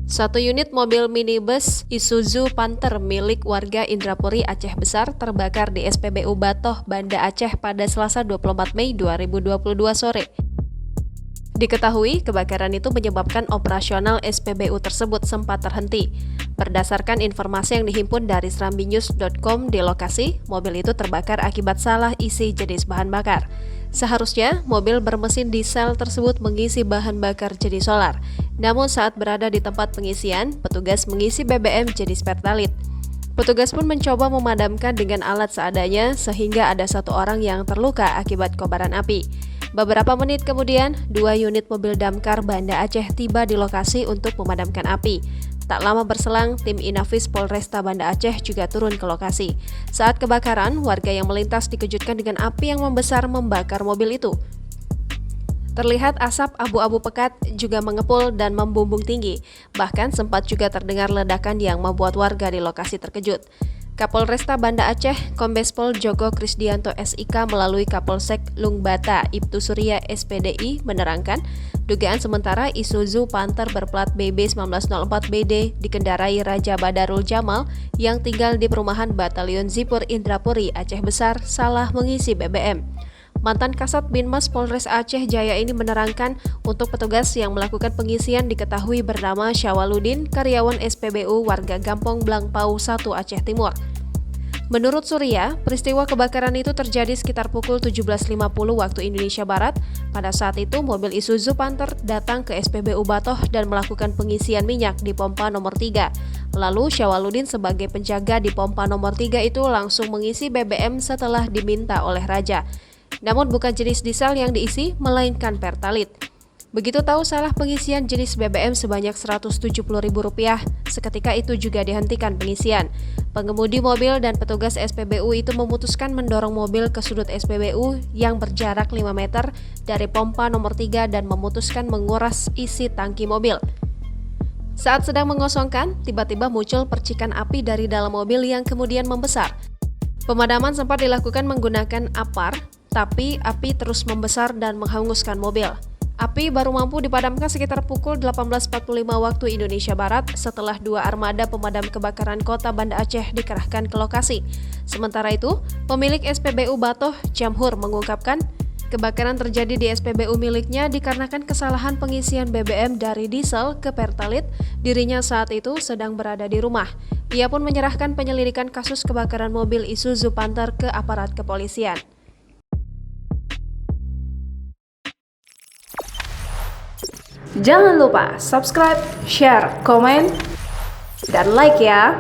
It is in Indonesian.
Satu unit mobil minibus Isuzu Panther milik warga Indrapuri Aceh Besar terbakar di SPBU Batoh, Banda Aceh pada Selasa 24 Mei 2022 sore. Diketahui, kebakaran itu menyebabkan operasional SPBU tersebut sempat terhenti. Berdasarkan informasi yang dihimpun dari serambinews.com di lokasi, mobil itu terbakar akibat salah isi jenis bahan bakar. Seharusnya, mobil bermesin diesel tersebut mengisi bahan bakar jenis solar. Namun saat berada di tempat pengisian, petugas mengisi BBM jenis Pertalite. Petugas pun mencoba memadamkan dengan alat seadanya sehingga ada satu orang yang terluka akibat kobaran api. Beberapa menit kemudian, 2 unit mobil damkar Banda Aceh tiba di lokasi untuk memadamkan api. Tak lama berselang, tim Inafis Polresta Banda Aceh juga turun ke lokasi. Saat kebakaran, warga yang melintas dikejutkan dengan api yang membesar membakar mobil itu. Terlihat asap abu-abu pekat juga mengepul dan membumbung tinggi. Bahkan sempat juga terdengar ledakan yang membuat warga di lokasi terkejut. Kapolresta Banda Aceh, Kombes Pol Joko Krisdianto SIK melalui Kapolsek Lungbata Ibtu Surya SPDI menerangkan, dugaan sementara Isuzu Panther berplat BB 1904BD dikendarai Raja Badarul Jamal yang tinggal di perumahan Batalion Zipur Indrapuri Aceh Besar salah mengisi BBM. Mantan Kasat Binmas Polres Aceh Jaya ini menerangkan untuk petugas yang melakukan pengisian diketahui bernama Syawaludin, karyawan SPBU warga Gampong Blangpau 1 Aceh Timur. Menurut Surya, peristiwa kebakaran itu terjadi sekitar pukul 17.50 waktu Indonesia Barat. Pada saat itu, mobil Isuzu Panther datang ke SPBU Batoh dan melakukan pengisian minyak di pompa nomor 3. Lalu Syawaludin sebagai penjaga di pompa nomor 3 itu langsung mengisi BBM setelah diminta oleh Raja. Namun bukan jenis diesel yang diisi, melainkan Pertalite. Begitu tahu salah pengisian jenis BBM sebanyak Rp170.000, seketika itu juga dihentikan pengisian. Pengemudi mobil dan petugas SPBU itu memutuskan mendorong mobil ke sudut SPBU yang berjarak 5 meter dari pompa nomor 3 dan memutuskan menguras isi tangki mobil. Saat sedang mengosongkan, tiba-tiba muncul percikan api dari dalam mobil yang kemudian membesar. Pemadaman sempat dilakukan menggunakan APAR, tapi api terus membesar dan menghanguskan mobil. Api baru mampu dipadamkan sekitar pukul 18.45 waktu Indonesia Barat setelah 2 armada pemadam kebakaran kota Banda Aceh dikerahkan ke lokasi. Sementara itu, pemilik SPBU Batoh, Jamhur, mengungkapkan kebakaran terjadi di SPBU miliknya dikarenakan kesalahan pengisian BBM dari diesel ke Pertalite. Dirinya saat itu sedang berada di rumah. Ia pun menyerahkan penyelidikan kasus kebakaran mobil Isuzu Panther ke aparat kepolisian. Jangan lupa subscribe, share, komen, dan like ya!